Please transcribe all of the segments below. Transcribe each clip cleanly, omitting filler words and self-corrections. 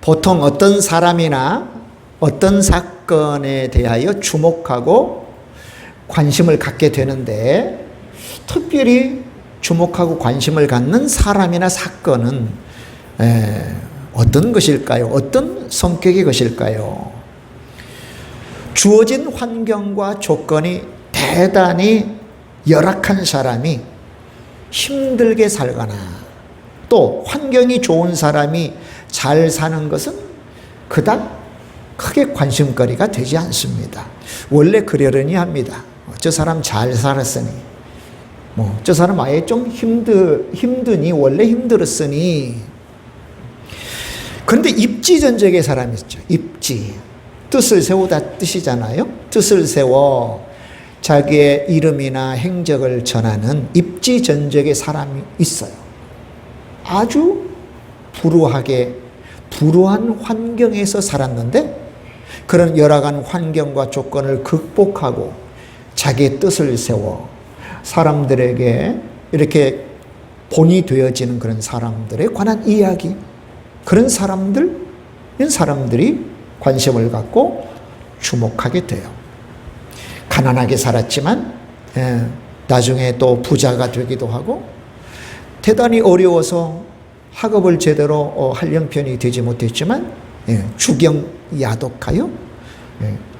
보통 어떤 사람이나 어떤 사건에 대하여 주목하고 관심을 갖게 되는데, 특별히 주목하고 관심을 갖는 사람이나 사건은 어떤 것일까요? 어떤 성격의 것일까요? 주어진 환경과 조건이 대단히 열악한 사람이 힘들게 살거나, 또 환경이 좋은 사람이 잘 사는 것은 그닥 크게 관심거리가 되지 않습니다. 원래 그러려니 합니다. 저 사람 잘 살았으니, 저 사람 아예 좀 힘드니, 원래 힘들었으니. 그런데 입지전적의 사람이 있죠. 입지. 뜻을 세우다 뜻이잖아요. 뜻을 세워 자기의 이름이나 행적을 전하는 입지전적의 사람이 있어요. 아주 불우한 환경에서 살았는데, 그런 열악한 환경과 조건을 극복하고 자기의 뜻을 세워 사람들에게 이렇게 본이 되어지는 그런 사람들에 관한 이야기, 그런 사람들이 관심을 갖고 주목하게 돼요. 가난하게 살았지만 나중에 또 부자가 되기도 하고, 대단히 어려워서 학업을 제대로 할 형편이 되지 못했지만 주경야독하여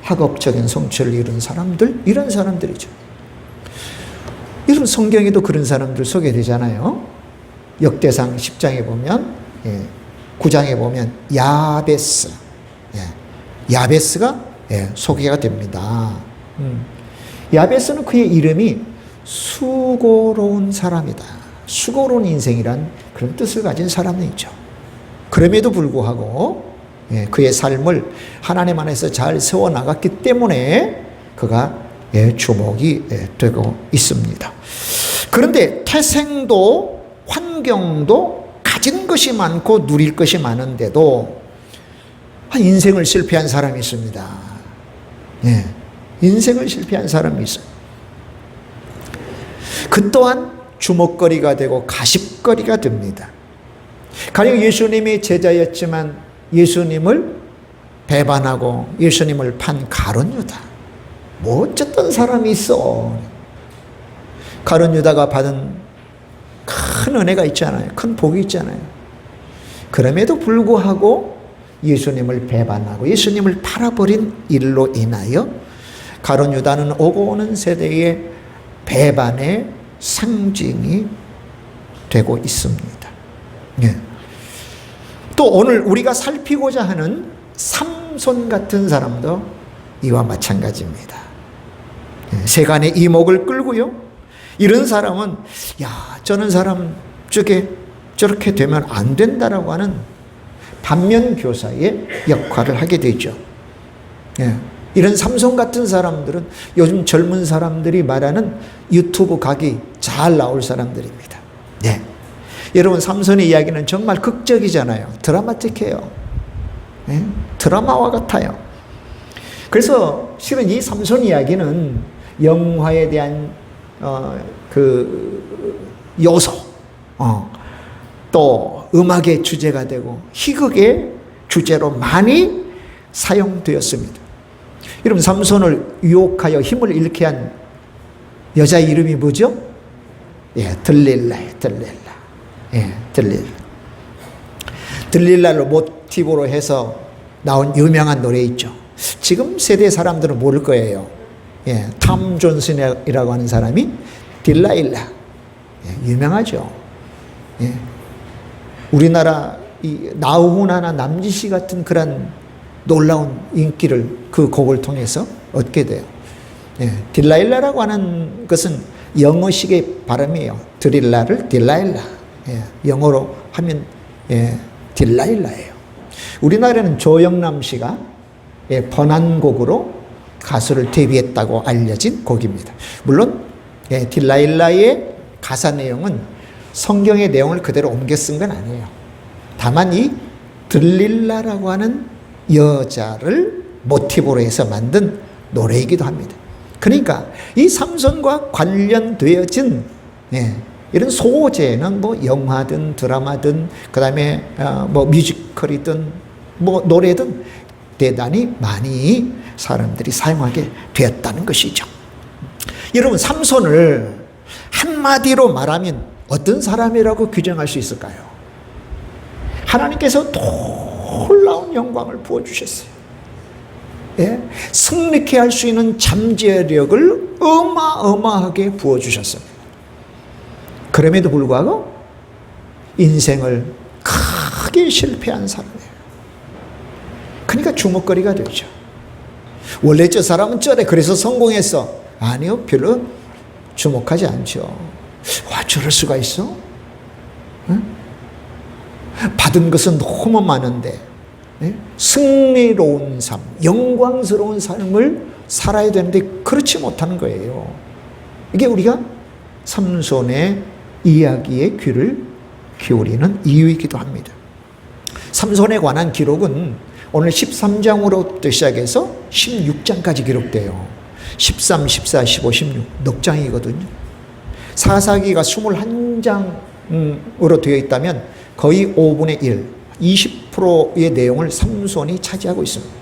학업적인 성취를 이룬 사람들, 이런 사람들이죠. 이런 성경에도 그런 사람들 소개되잖아요. 역대상 10장에 보면, 9장에 보면 야베스가 소개가 됩니다. 야베스는 그의 이름이 수고로운 사람이다, 수고로운 인생이란 그런 뜻을 가진 사람이죠. 그럼에도 불구하고 그의 삶을 하나님 안에서 잘 세워나갔기 때문에 그가 주목이 되고 있습니다. 그런데 태생도 환경도 가진 것이 많고 누릴 것이 많은데도 인생을 실패한 사람이 있습니다. 인생을 실패한 사람이 있어요. 그 또한 주목거리가 되고 가십거리가 됩니다. 가령 예수님이 제자였지만 예수님을 배반하고 예수님을 판 가룟 유다, 어쨌든 사람이 있어. 가룟 유다가 받은 큰 은혜가 있잖아요. 큰 복이 있잖아요. 그럼에도 불구하고 예수님을 배반하고 예수님을 팔아버린 일로 인하여 가룟 유다는 오고 오는 세대의 배반의 상징이 되고 있습니다. 또 오늘 우리가 살피고자 하는 삼손 같은 사람도 이와 마찬가지입니다. 세간의 이목을 끌고요, 이런 사람은 저는 사람 저렇게 되면 안 된다라고 하는 반면교사의 역할을 하게 되죠. 이런 삼손 같은 사람들은 요즘 젊은 사람들이 말하는 유튜브 각이 잘 나올 사람들입니다. 여러분, 삼손의 이야기는 정말 극적이잖아요. 드라마틱해요. 드라마와 같아요. 그래서 실은 이 삼손 이야기는 영화에 대한 그 요소, 또 음악의 주제가 되고 희극의 주제로 많이 사용되었습니다. 여러분, 삼손을 유혹하여 힘을 잃게 한 여자 이름이 뭐죠? 들릴라예요. 들릴라를 모티브로 해서 나온 유명한 노래 있죠. 지금 세대 사람들은 모를 거예요. 탐 존슨이라고 하는 사람이 딜라일라, 유명하죠. 우리나라 이 나훈아나 남지시 같은 그런 놀라운 인기를 그 곡을 통해서 얻게 돼요. 딜라일라라고 하는 것은 영어식의 발음이에요. 드릴라를 딜라일라, 영어로 하면 딜라일라예요. 우리나라는 조영남 씨가 번안곡으로 가수를 데뷔했다고 알려진 곡입니다. 물론 딜라일라의 가사 내용은 성경의 내용을 그대로 옮겨 쓴 건 아니에요. 다만 이 들릴라라고 하는 여자를 모티브로 해서 만든 노래이기도 합니다. 그러니까 이 삼손과 관련되어진 이런 소재는 뭐 영화든 드라마든 그다음에 뭐 뮤직 뮤지컬이든 뭐 노래든 대단히 많이 사람들이 사용하게 되었다는 것이죠. 여러분, 삼손을 한마디로 말하면 어떤 사람이라고 규정할 수 있을까요? 하나님께서 놀라운 영광을 부어주셨어요. 예? 승리케 할 수 있는 잠재력을 어마어마하게 부어주셨습니다. 그럼에도 불구하고 인생을 크게 실패한 사람이에요. 그러니까 주목거리가 되죠. 원래 저 사람은 저래, 그래서 성공했어. 아니요, 별로 주목하지 않죠. 와, 저럴 수가 있어? 응? 받은 것은 너무 많은데, 예? 승리로운 삶, 영광스러운 삶을 살아야 되는데 그렇지 못하는 거예요. 이게 우리가 삼손의 이야기에 귀를 기울이는 이유이기도 합니다. 삼손에 관한 기록은 오늘 13장으로부터 시작해서 16장까지 기록돼요. 13, 14, 15, 16 넉 장이거든요. 사사기가 21장으로 되어 있다면 거의 5분의 1, 20%의 내용을 삼손이 차지하고 있습니다.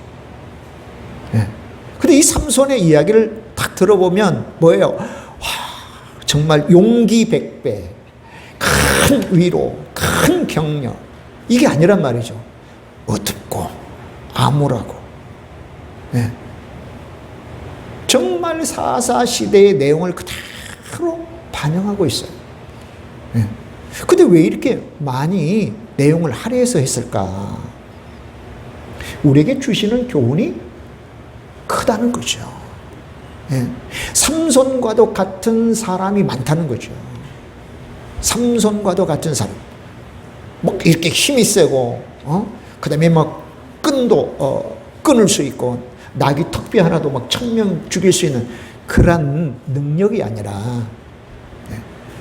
예. 근데 이 삼손의 이야기를 딱 들어보면 뭐예요? 와, 정말 용기 100배, 큰 위로, 큰 격려, 이게 아니란 말이죠. 어둡고 암울하고, 예. 정말 사사 시대의 내용을 그대로 반영하고 있어요. 예. 근데 왜 이렇게 많이 내용을 할애해서 했을까? 우리에게 주시는 교훈이 크다는 거죠. 예. 삼손과도 같은 사람이 많다는 거죠. 삼손과도 같은 사람. 뭐 이렇게 힘이 세고, 그 다음에 막 끊을 수 있고, 나귀 턱비 하나도 막 1000명 죽일 수 있는 그런 능력이 아니라,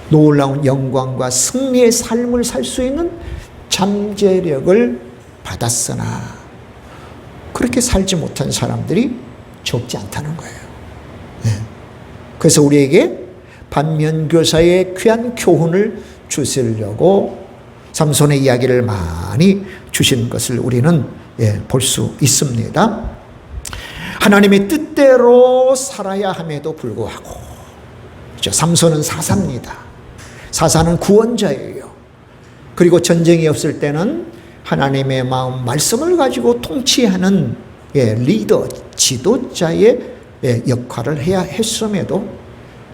놀라운 영광과 승리의 삶을 살 수 있는 잠재력을 받았으나 그렇게 살지 못한 사람들이 적지 않다는 거예요. 그래서 우리에게 반면교사의 귀한 교훈을 주시려고 삼손의 이야기를 많이 주신 것을 우리는 볼 수 있습니다. 하나님의 뜻대로 살아야 함에도 불구하고, 삼손은 사사입니다. 사사는 구원자예요. 그리고 전쟁이 없을 때는 하나님의 마음, 말씀을 가지고 통치하는 리더, 지도자의 역할을 해야 했음에도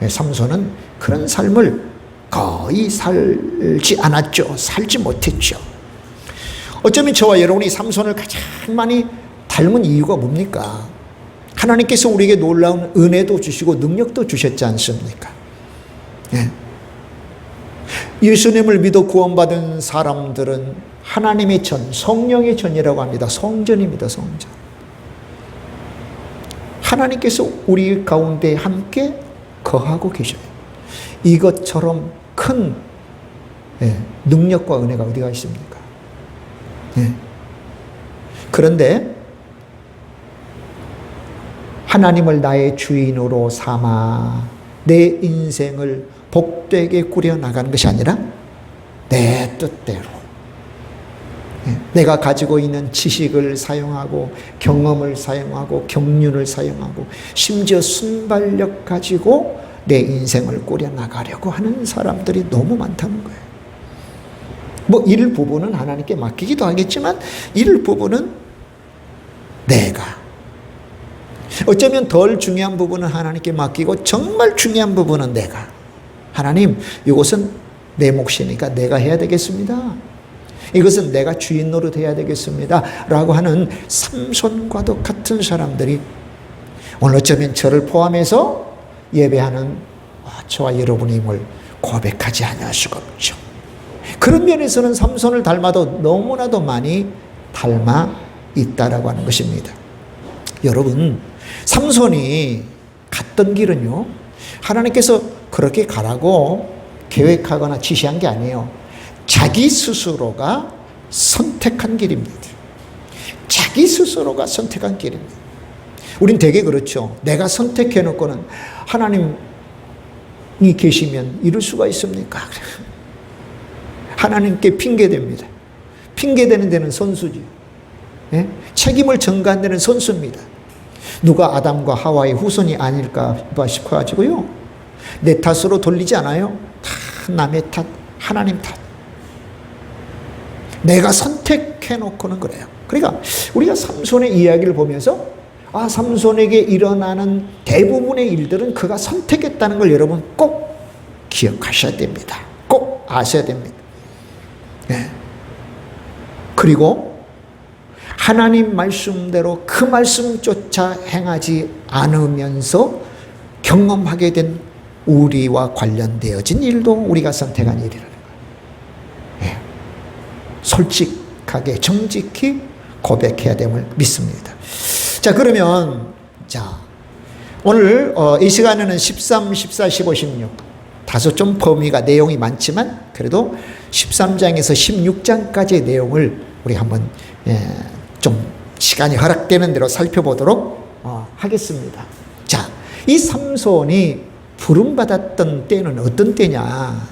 삼손은 그런 삶을 거의 살지 않았죠. 살지 못했죠. 어쩌면 저와 여러분이 삼손을 가장 많이 닮은 이유가 뭡니까? 하나님께서 우리에게 놀라운 은혜도 주시고 능력도 주셨지 않습니까? 예수님을 믿어 구원받은 사람들은 하나님의 전, 성령의 전이라고 합니다. 성전입니다. 성전. 하나님께서 우리 가운데 함께 거하고 계셔요. 이것처럼 큰 능력과 은혜가 어디가 있습니까? 그런데 하나님을 나의 주인으로 삼아 내 인생을 복되게 꾸려나가는 것이 아니라 내 뜻대로, 내가 가지고 있는 지식을 사용하고 경험을 사용하고 경륜을 사용하고 심지어 순발력 가지고 내 인생을 꾸려나가려고 하는 사람들이 너무 많다는 거예요. 뭐 일부분은 하나님께 맡기기도 하겠지만 일부분은 내가, 어쩌면 덜 중요한 부분은 하나님께 맡기고 정말 중요한 부분은 내가, 하나님, 이것은 내 몫이니까 내가 해야 되겠습니다. 이것은 내가 주인 노릇해야 되겠습니다. 라고 하는 삼손과도 같은 사람들이 오늘 어쩌면 저를 포함해서 예배하는 저와 여러분임을 고백하지 않을 수가 없죠. 그런 면에서는 삼손을 닮아도 너무나도 많이 닮아 있다라고 하는 것입니다. 여러분, 삼손이 갔던 길은요, 하나님께서 그렇게 가라고 계획하거나 지시한 게 아니에요. 자기 스스로가 선택한 길입니다. 자기 스스로가 선택한 길입니다. 우린 되게 그렇죠. 내가 선택해 놓고는 하나님이 계시면 이룰 수가 있습니까? 하나님께 핑계댑니다. 핑계대는 데는 선수지. 예? 책임을 전가하는 데는 선수입니다. 누가 아담과 하와의 후손이 아닐까 싶어가지고요. 내 탓으로 돌리지 않아요. 다 남의 탓, 하나님 탓. 내가 선택해놓고는 그래요. 그러니까 우리가 삼손의 이야기를 보면서 삼손에게 일어나는 대부분의 일들은 그가 선택했다는 걸 여러분 꼭 기억하셔야 됩니다. 꼭 아셔야 됩니다. 네. 그리고 하나님 말씀대로 그 말씀조차 행하지 않으면서 경험하게 된 우리와 관련되어진 일도 우리가 선택한 일이라는 거예요. 네. 솔직하게 정직히 고백해야 됨을 믿습니다. 자, 그러면 오늘 이 시간에는 13, 14, 15, 16 다소 좀 범위가 내용이 많지만 그래도 13장에서 16장까지의 내용을 우리 한번 좀 시간이 허락되는 대로 살펴보도록 하겠습니다. 자, 이 삼손이 부름받았던 때는 어떤 때냐?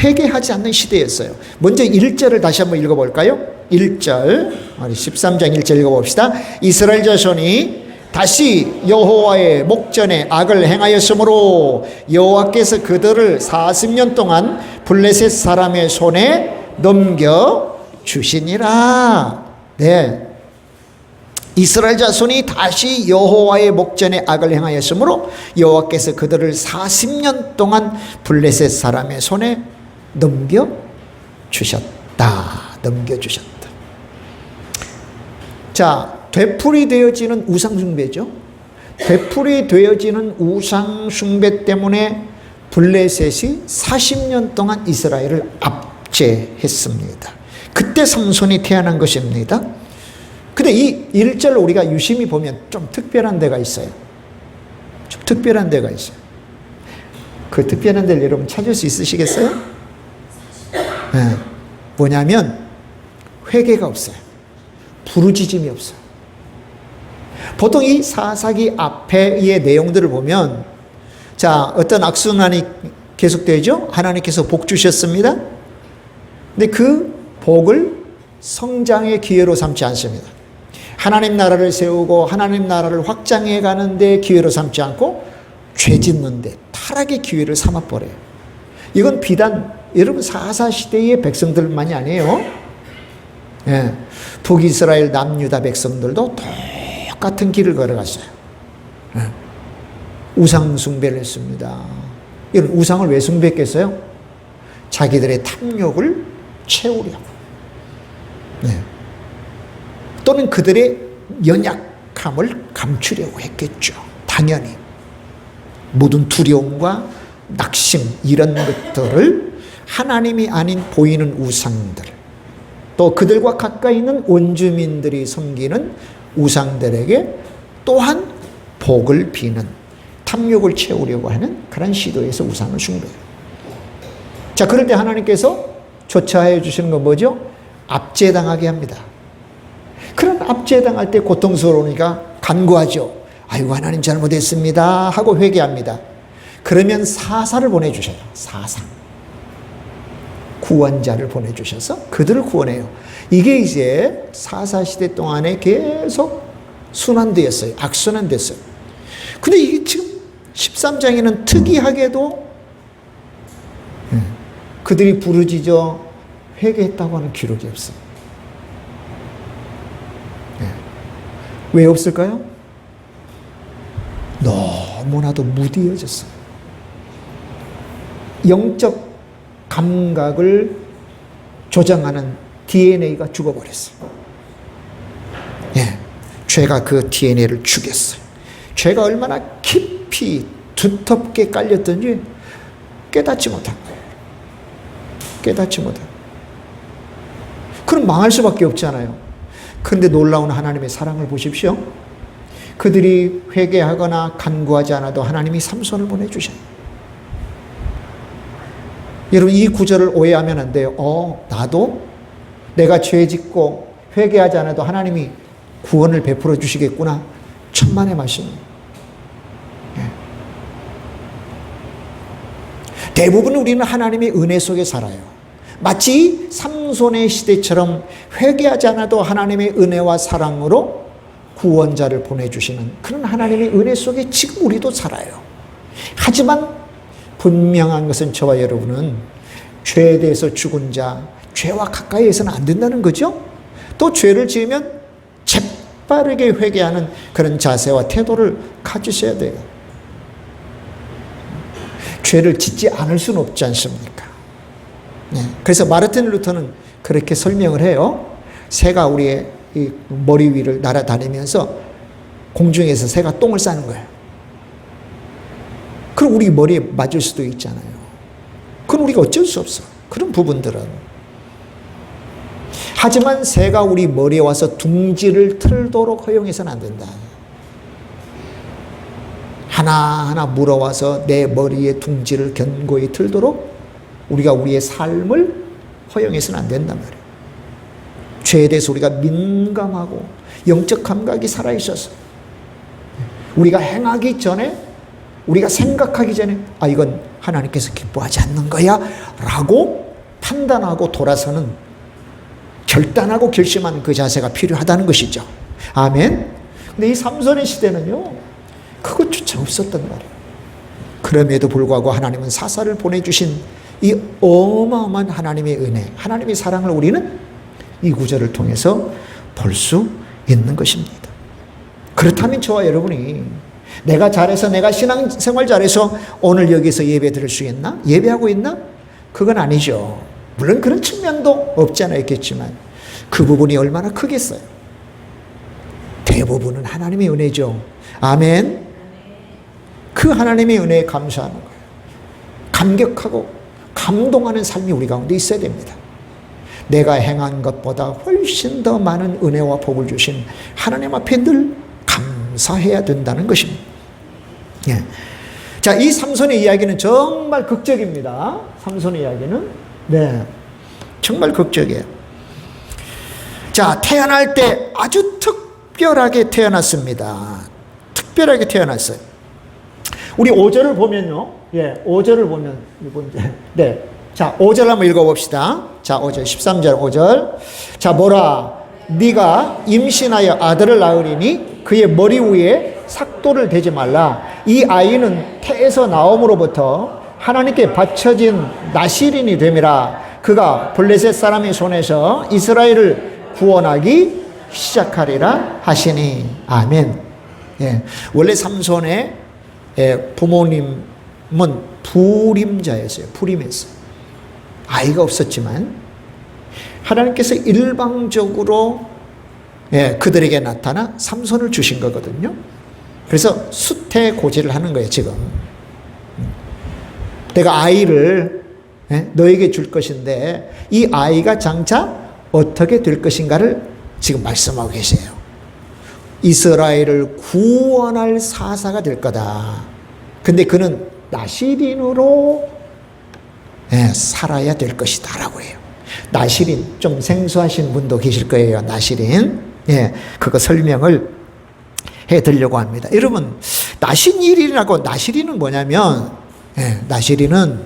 회개하지 않는 시대였어요. 먼저 1절을 다시 한번 읽어볼까요? 1절, 우리 13장 1절 읽어봅시다. 이스라엘 자손이 다시 여호와의 목전에 악을 행하였으므로 여호와께서 그들을 40년 동안 블레셋 사람의 손에 넘겨주시니라. 네. 이스라엘 자손이 다시 여호와의 목전에 악을 행하였으므로 여호와께서 그들을 40년 동안 블레셋 사람의 손에 넘겨주셨다. 넘겨주셨다. 자, 되풀이되어지는 우상숭배죠. 되풀이되어지는 우상숭배 때문에 블레셋이 40년 동안 이스라엘을 압제했습니다. 그때 삼손이 태어난 것입니다. 근데 이 1절 우리가 유심히 보면 좀 특별한 데가 있어요. 좀 특별한 데가 있어요. 그 특별한 데를 여러분 찾을 수 있으시겠어요? 네. 뭐냐면 회개가 없어요. 부르짖음이 없어요. 보통 이 사사기 앞에의 내용들을 보면 어떤 악순환이 계속되죠. 하나님께서 복 주셨습니다. 근데 그 복을 성장의 기회로 삼지 않습니다. 하나님 나라를 세우고 하나님 나라를 확장해 가는데 기회로 삼지 않고 죄 짓는데 타락의 기회를 삼아버려요. 이건 비단 여러분 사사시대의 백성들만이 아니에요. 예, 북이스라엘 남유다 백성들도 똑같은 길을 걸어갔어요. 예, 우상 숭배를 했습니다. 이런 우상을 왜 숭배했겠어요? 자기들의 탐욕을 채우려고. 네. 또는 그들의 연약함을 감추려고 했겠죠. 당연히. 모든 두려움과 낙심 이런 것들을 하나님이 아닌 보이는 우상들, 또 그들과 가까이 있는 원주민들이 섬기는 우상들에게 또한 복을 비는 탐욕을 채우려고 하는 그런 시도에서 우상을 숭배해요. 자, 그럴 때 하나님께서 조차해 주시는 건 뭐죠? 압제당하게 합니다. 그런 압제당할 때 고통스러우니까 간구하죠. 아이고 하나님 잘못했습니다 하고 회개합니다. 그러면 사사를 보내주셔요. 사사. 구원자를 보내주셔서 그들을 구원해요. 이게 이제 사사시대 동안에 계속 순환되었어요. 악순환됐어요. 근데 이게 지금 13장에는 특이하게도 그들이 부르짖어 회개했다고 하는 기록이 없어요. 왜 없을까요? 너무나도 무디어졌어요. 영적 감각을 조장하는 DNA가 죽어버렸어요. 예, 죄가 그 DNA를 죽였어요. 죄가 얼마나 깊이 두텁게 깔렸던지 깨닫지 못한 거예요. 깨닫지 못한. 그럼 망할 수밖에 없잖아요. 그런데 놀라운 하나님의 사랑을 보십시오. 그들이 회개하거나 간구하지 않아도 하나님이 삼손을 보내주셔요. 여러분 이 구절을 오해하면 안 돼요. 나도 내가 죄 짓고 회개하지 않아도 하나님이 구원을 베풀어 주시겠구나. 천만의 말씀입니다. 대부분 우리는 하나님의 은혜 속에 살아요. 마치 삼손의 시대처럼 회개하지 않아도 하나님의 은혜와 사랑으로 구원자를 보내주시는 그런 하나님의 은혜 속에 지금 우리도 살아요. 하지만 분명한 것은 저와 여러분은 죄에 대해서 죽은 자, 죄와 가까이 해서는 안 된다는 거죠. 또 죄를 지으면 재빠르게 회개하는 그런 자세와 태도를 가지셔야 돼요. 죄를 짓지 않을 수는 없지 않습니까? 네. 그래서 마르틴 루터는 그렇게 설명을 해요. 새가 우리의 이 머리 위를 날아다니면서 공중에서 새가 똥을 싸는 거예요. 그럼 우리 머리에 맞을 수도 있잖아요. 그건 우리가 어쩔 수 없어. 그런 부분들은. 하지만 새가 우리 머리에 와서 둥지를 틀도록 허용해서는 안 된다. 하나하나 물어와서 내 머리에 둥지를 견고히 틀도록 우리가 우리의 삶을 허용해서는 안 된단 말이에요. 죄에 대해서 우리가 민감하고 영적 감각이 살아있어서 우리가 행하기 전에, 우리가 생각하기 전에 이건 하나님께서 기뻐하지 않는 거야 라고 판단하고 돌아서는, 결단하고 결심하는 그 자세가 필요하다는 것이죠. 아멘. 근데 이 삼손의 시대는요, 그것조차 없었단 말이에요. 그럼에도 불구하고 하나님은 사사를 보내주신 이 어마어마한 하나님의 은혜, 하나님의 사랑을 우리는 이 구절을 통해서 볼 수 있는 것입니다. 그렇다면 저와 여러분이 내가 잘해서, 내가 신앙생활 잘해서 오늘 여기서 예배 드릴 수 있나? 예배하고 있나? 그건 아니죠. 물론 그런 측면도 없지 않아 있겠지만 그 부분이 얼마나 크겠어요. 대부분은 하나님의 은혜죠. 아멘. 그 하나님의 은혜에 감사하는 거예요. 감격하고 감동하는 삶이 우리 가운데 있어야 됩니다. 내가 행한 것보다 훨씬 더 많은 은혜와 복을 주신 하나님 앞에 늘 감사해야 된다는 것입니다. 예. 자, 이 삼손의 이야기는 정말 극적입니다. 삼손의 이야기는 정말 극적이에요. 자, 태어날 때 아주 특별하게 태어났습니다. 특별하게 태어났어요. 우리 5절을 보면요. 5절을 보면 자, 5절 한번 읽어봅시다. 자, 5절, 13절 5절. 자, 뭐라 네가 임신하여 아들을 낳으리니 그의 머리 위에 삭도를 대지 말라. 이 아이는 태에서 나옴으로부터 하나님께 바쳐진 나실인이 됨이라. 그가 블레셋 사람의 손에서 이스라엘을 구원하기 시작하리라 하시니. 아멘. 원래 삼손의 부모님은 불임자였어요. 불임했어요. 아이가 없었지만 하나님께서 일방적으로 그들에게 나타나 삼손을 주신 거거든요. 그래서 수태고지를 하는 거예요. 지금 내가 아이를 너에게 줄 것인데 이 아이가 장차 어떻게 될 것인가를 지금 말씀하고 계세요. 이스라엘을 구원할 사사가 될 거다. 근데 그는 나실인으로 살아야 될 것이다 라고 해요. 나실인, 좀 생소하신 분도 계실 거예요. 나실인. 그거 설명을 해드리려고 합니다. 여러분, 나실인이라고, 나실인은 뭐냐면, 나실인은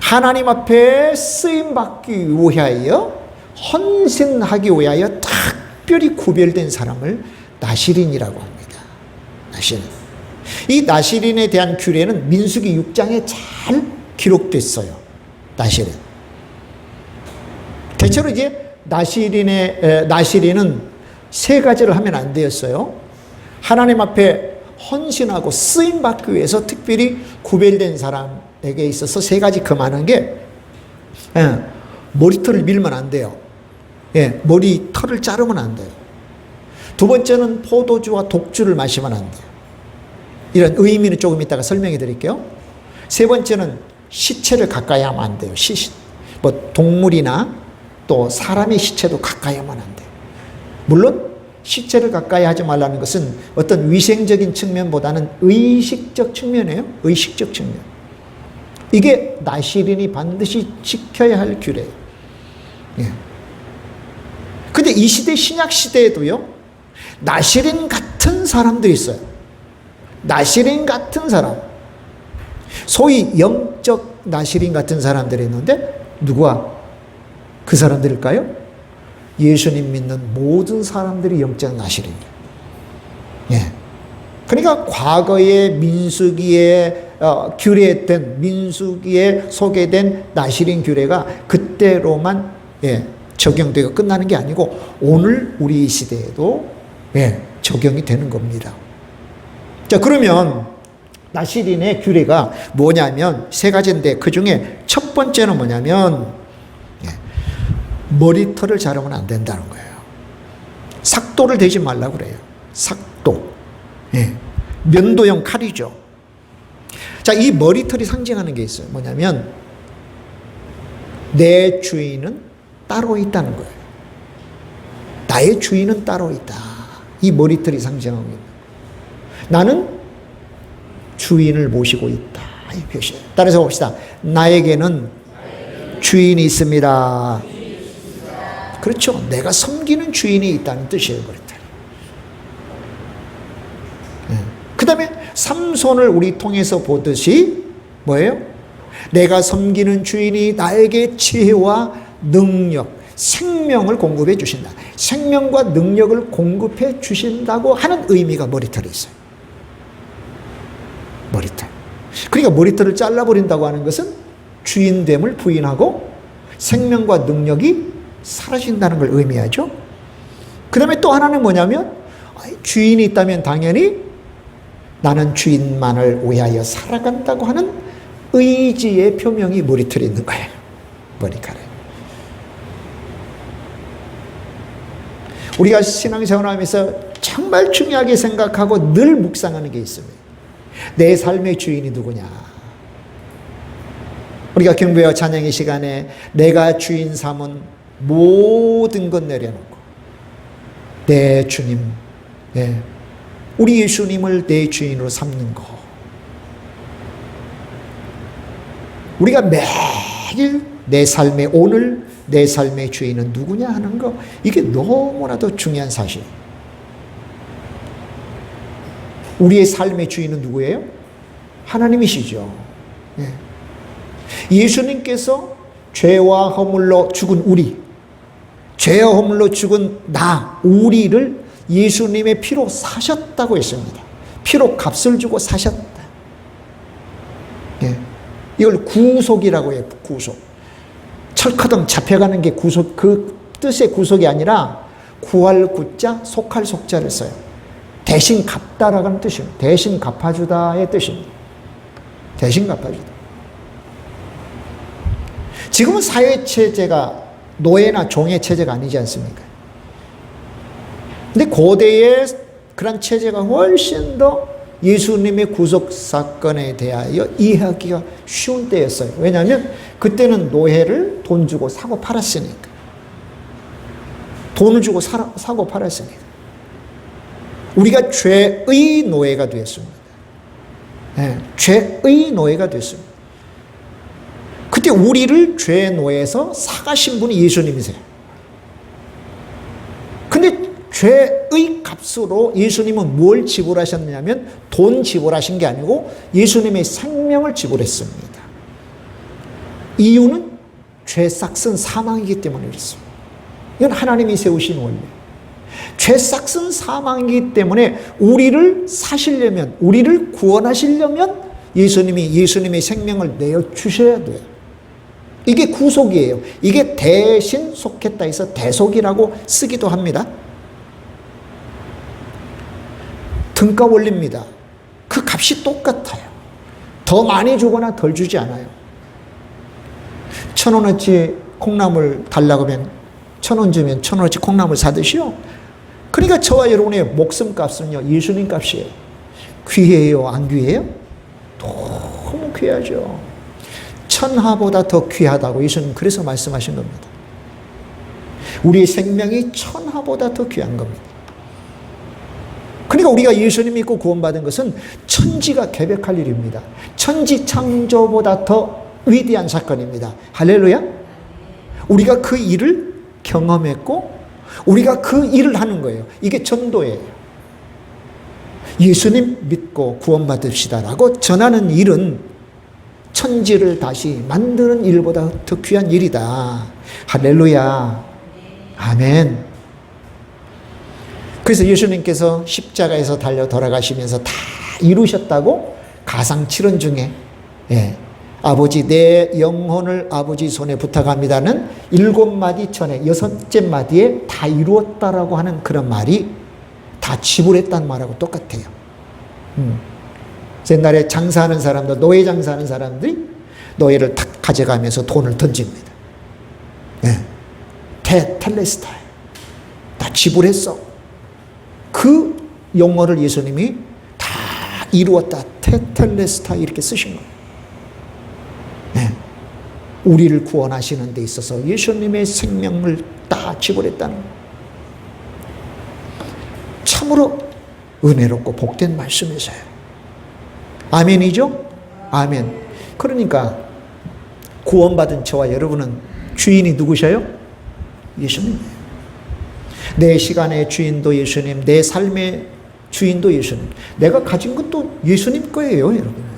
하나님 앞에 쓰임받기 위하여, 헌신하기 위하여 특별히 구별된 사람을 나실인이라고 합니다. 나실인. 이 나실인에 대한 규례는 민수기 6장에 잘 기록됐어요. 나실인. 대체로 이제 나실인은 세 가지를 하면 안 되었어요. 하나님 앞에 헌신하고 쓰임받기 위해서 특별히 구별된 사람에게 있어서 세 가지 금하는 게, 머리털을 밀면 안 돼요. 머리털을 자르면 안 돼요. 두 번째는 포도주와 독주를 마시면 안 돼요. 이런 의미는 조금 이따가 설명해 드릴게요. 세 번째는 시체를 가까이 하면 안 돼요. 뭐 동물이나 또 사람의 시체도 가까이 하면 안 돼요. 물론 시체를 가까이 하지 말라는 것은 어떤 위생적인 측면보다는 의식적 측면이에요. 의식적 측면. 이게 나실인이 반드시 지켜야 할 규례예요. 근데 이 시대, 신약 시대에도요, 나실인 같은 사람들이 있어요. 나실인 같은 사람. 소위 영적 나실인 같은 사람들이 있는데, 누구와? 그 사람들일까요? 예수님 믿는 모든 사람들이 영적 나실이에요. 예. 그러니까 과거의 민수기에 규례했던, 민수기에 소개된 나실인 규례가 그때로만 적용되고 끝나는 게 아니고 오늘 우리 시대에도 적용이 되는 겁니다. 자, 그러면 나실인의 규례가 뭐냐면 세 가지인데 그 중에 첫 번째는 뭐냐면 머리털을 자르면 안 된다는 거예요. 삭도를 대지 말라고 그래요. 삭도. 면도용 칼이죠. 자, 이 머리털이 상징하는 게 있어요. 뭐냐면 내 주인은 따로 있다는 거예요. 나의 주인은 따로 있다. 이 머리털이 상징하고 있는 거예요. 나는 주인을 모시고 있다. 이 표시예요. 따라서 봅시다. 나에게는 주인이 있습니다. 그렇죠. 내가 섬기는 주인이 있다는 뜻이에요. 머리털. 그 다음에 삼손을 우리 통해서 보듯이 뭐예요? 내가 섬기는 주인이 나에게 지혜와 능력, 생명을 공급해 주신다. 생명과 능력을 공급해 주신다고 하는 의미가 머리털에 있어요. 머리털. 그러니까 머리털을 잘라버린다고 하는 것은 주인됨을 부인하고 생명과 능력이 사라진다는 걸 의미하죠. 그 다음에 또 하나는 뭐냐면 주인이 있다면 당연히 나는 주인만을 위하여 살아간다고 하는 의지의 표명이 머리털에 있는 거예요. 머리카락에. 우리가 신앙생활하면서 정말 중요하게 생각하고 늘 묵상하는 게 있습니다. 내 삶의 주인이 누구냐. 우리가 경배와 찬양의 시간에 내가 주인 삼은 모든 것 내려놓고 내 주님, 우리 예수님을 내 주인으로 삼는 거. 우리가 매일 내 삶의 오늘 내 삶의 주인은 누구냐 하는 거, 이게 너무나도 중요한 사실. 우리의 삶의 주인은 누구예요? 하나님이시죠. 예수님께서 죄와 허물로 죽은 우리, 죄와 허물로 죽은 나, 우리를 예수님의 피로 사셨다고 했습니다. 피로 값을 주고 사셨다. 이걸 구속이라고 해요. 구속. 철커덩 잡혀가는 게 구속, 그 뜻의 구속이 아니라 구할 구자, 속할 속자를 써요. 대신 갚다라는 뜻입니다. 대신 갚아주다의 뜻입니다. 대신 갚아주다. 지금은 사회체제가 노예나 종의 체제가 아니지 않습니까? 근데 고대의 그런 체제가 훨씬 더 예수님의 구속 사건에 대하여 이해하기가 쉬운 때였어요. 왜냐하면 그때는 노예를 돈 주고 사고 팔았으니까. 돈을 주고 사고 팔았으니까. 우리가 죄의 노예가 되었습니다. 죄의 노예가 됐습니다. 그때 우리를 죄의 노예에서 사가신 분이 예수님이세요. 근데 죄의 값으로 예수님은 뭘 지불하셨냐면 돈 지불하신 게 아니고 예수님의 생명을 지불했습니다. 이유는 죄 싹슨 사망이기 때문에 그렇습니다. 이건 하나님이 세우신 원리. 죄 싹슨 사망이기 때문에 우리를 사시려면, 우리를 구원하시려면 예수님의 생명을 내어주셔야 돼요. 이게 구속이에요. 이게 대신 속했다 해서 대속이라고 쓰기도 합니다. 등가 원리입니다. 그 값이 똑같아요. 더 많이 주거나 덜 주지 않아요. 1,000원어치 콩나물 달라고 하면 1,000원 주면 1,000원어치 콩나물 사드시오. 그러니까 저와 여러분의 목숨값은요, 예수님 값이에요. 귀해요? 안 귀해요? 너무 귀하죠. 천하보다 더 귀하다고 예수님 그래서 말씀하신 겁니다. 우리의 생명이 천하보다 더 귀한 겁니다. 그러니까 우리가 예수님 믿고 구원받은 것은 천지가 개벽할 일입니다. 천지 창조보다 더 위대한 사건입니다. 할렐루야. 우리가 그 일을 경험했고 우리가 그 일을 하는 거예요. 이게 전도예요. 예수님 믿고 구원받읍시다라고 전하는 일은 천지를 다시 만드는 일보다 더 귀한 일이다. 할렐루야. 아멘. 그래서 예수님께서 십자가에서 달려 돌아가시면서 다 이루셨다고 가상칠언 중에 아버지 내 영혼을 아버지 손에 부탁합니다는 7마디 전에 6째 마디에 다 이루었다라고 하는 그런 말이 다 지불했다는 말하고 똑같아요. 옛날에 장사하는 사람들, 노예 장사하는 사람들이 노예를 탁 가져가면서 돈을 던집니다. 테텔레스타이 다 지불했어. 그 용어를 예수님이 다 이루었다. 테텔레스타이 이렇게 쓰신 거예요. 우리를 구원하시는 데 있어서 예수님의 생명을 다 지불했다는 거예요. 참으로 은혜롭고 복된 말씀이세요. 아멘이죠? 아멘. 그러니까 구원받은 저와 여러분은 주인이 누구셔요? 예수님. 내 시간의 주인도 예수님, 내 삶의 주인도 예수님. 내가 가진 것도 예수님 거예요, 여러분.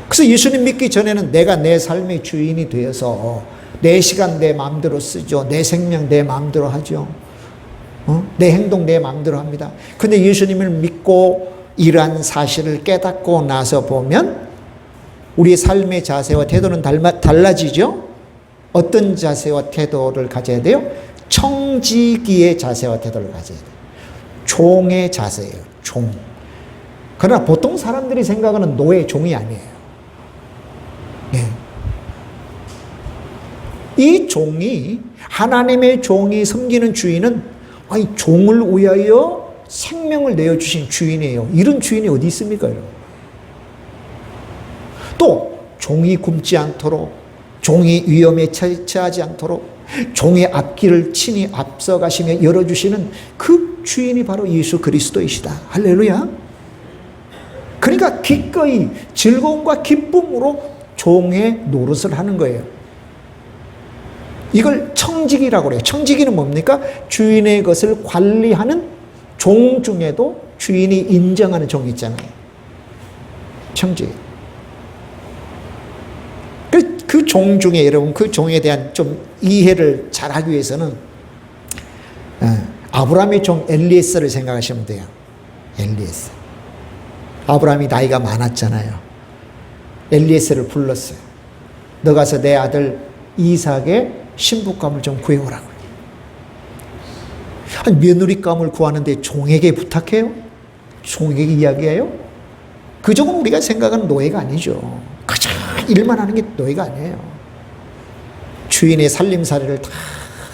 그래서 예수님 믿기 전에는 내가 내 삶의 주인이 되어서 내 시간 내 마음대로 쓰죠. 내 생명 내 마음대로 하죠. 내 행동 내 마음대로 합니다. 근데 예수님을 믿고 이러한 사실을 깨닫고 나서 보면 우리의 삶의 자세와 태도는 달라지죠. 어떤 자세와 태도를 가져야 돼요? 청지기의 자세와 태도를 가져야 돼요. 종의 자세예요. 종. 그러나 보통 사람들이 생각하는 노예, 종이 아니에요. 이 종이, 하나님의 종이 섬기는 주인은 종을 위하여 생명을 내어주신 주인이에요. 이런 주인이 어디 있습니까? 또 종이 굶지 않도록, 종이 위험에 처하지 않도록 종의 앞길을 친히 앞서가시며 열어주시는 그 주인이 바로 예수 그리스도이시다. 할렐루야. 그러니까 기꺼이 즐거움과 기쁨으로 종의 노릇을 하는 거예요. 이걸 청지기라고 그래요. 청지기는 뭡니까? 주인의 것을 관리하는 종 중에도 주인이 인정하는 종이 있잖아요. 청지기. 그 종 중에 여러분 그 종에 대한 좀 이해를 잘하기 위해서는 아브라함의 종 엘리에셀을 생각하시면 돼요. 엘리에셀. 아브라함이 나이가 많았잖아요. 엘리에셀을 불렀어요. 너 가서 내 아들 이삭의 신부감을 좀 구해오라고. 며느리감을 구하는데 종에게 부탁해요? 종에게 이야기해요? 그 종은 우리가 생각하는 노예가 아니죠. 가장 일만 하는 게 노예가 아니에요. 주인의 살림살이를 다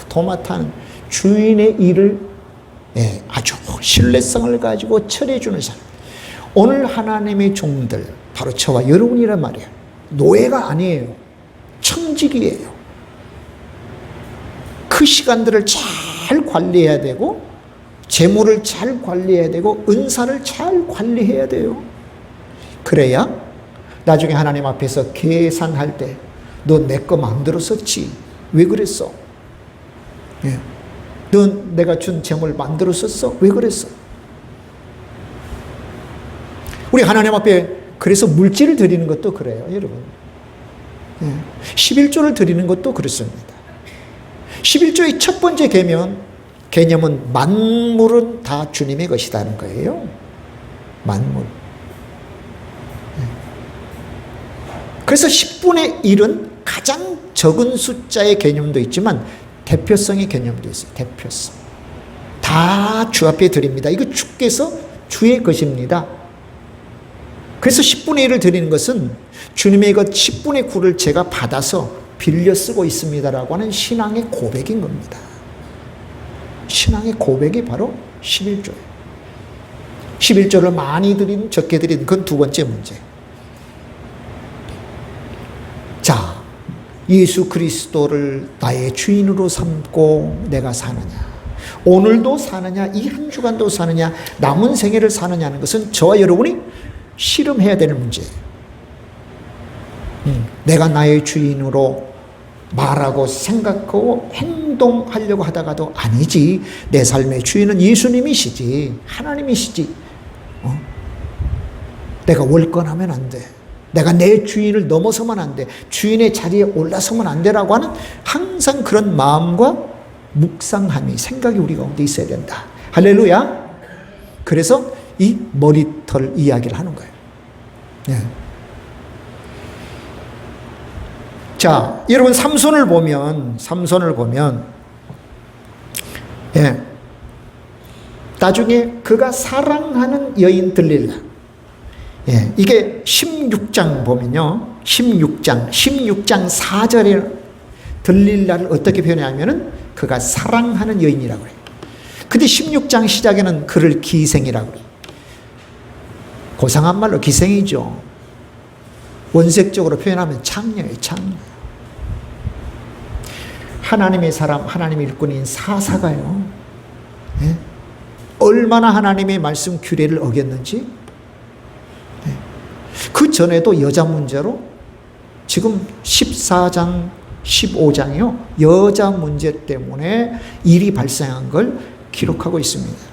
도맡아 하는 주인의 일을 아주 신뢰성을 가지고 처리해주는 사람. 오늘 하나님의 종들, 바로 저와 여러분이란 말이에요. 노예가 아니에요. 청지기예요. 그 시간들을 잘 관리해야 되고, 재물을 잘 관리해야 되고, 은사를 잘 관리해야 돼요. 그래야 나중에 하나님 앞에서 계산할 때 너 내 거 마음대로 썼지. 왜 그랬어? 너 내가 준 재물 마음대로 썼어? 왜 그랬어? 우리 하나님 앞에 그래서 물질을 드리는 것도 그래요, 여러분. 11조를 드리는 것도 그렇습니다. 11조의 첫 번째 개념은 만물은 다 주님의 것이라는 거예요. 만물. 그래서 10분의 1은 가장 적은 숫자의 개념도 있지만 대표성의 개념도 있어요. 대표성. 다 주 앞에 드립니다. 이거 주께서 주의 것입니다. 그래서 10분의 1을 드리는 것은 주님의 것 10분의 9를 제가 받아서 빌려 쓰고 있습니다라고 하는 신앙의 고백인 겁니다. 신앙의 고백이 바로 11조예요. 11조를 많이 드린, 적게 드린, 그건 두 번째 문제. 자, 예수 그리스도를 나의 주인으로 삼고 내가 사느냐, 오늘도 사느냐, 이 한 주간도 사느냐, 남은 생애를 사느냐는 것은 저와 여러분이 실험해야 되는 문제예요. 내가 나의 주인으로 말하고 생각하고 행동하려고 하다가도 아니지, 내 삶의 주인은 예수님이시지, 하나님이시지. 내가 월권하면 안 돼. 내가 내 주인을 넘어서면 안 돼. 주인의 자리에 올라서면 안 되라고 하는 항상 그런 마음과 묵상함이, 생각이 우리 가운데 있어야 된다. 할렐루야. 그래서 이 머리털 이야기를 하는 거예요. 네. 자, 여러분 삼손을 보면 예, 나중에 그가 사랑하는 여인 들릴라. 예, 이게 16장 보면요. 16장 4절에 들릴라를 어떻게 표현하냐면은 그가 사랑하는 여인이라고 그래요. 근데 16장 시작에는 그를 기생이라고 그래요. 고상한 말로 기생이죠. 원색적으로 표현하면 창녀예요, 창녀. 하나님의 사람, 하나님의 일꾼인 사사가요. 예? 얼마나 하나님의 말씀 규례를 어겼는지. 예. 그 전에도 여자 문제로 지금 14장, 15장이요. 여자 문제 때문에 일이 발생한 걸 기록하고 있습니다.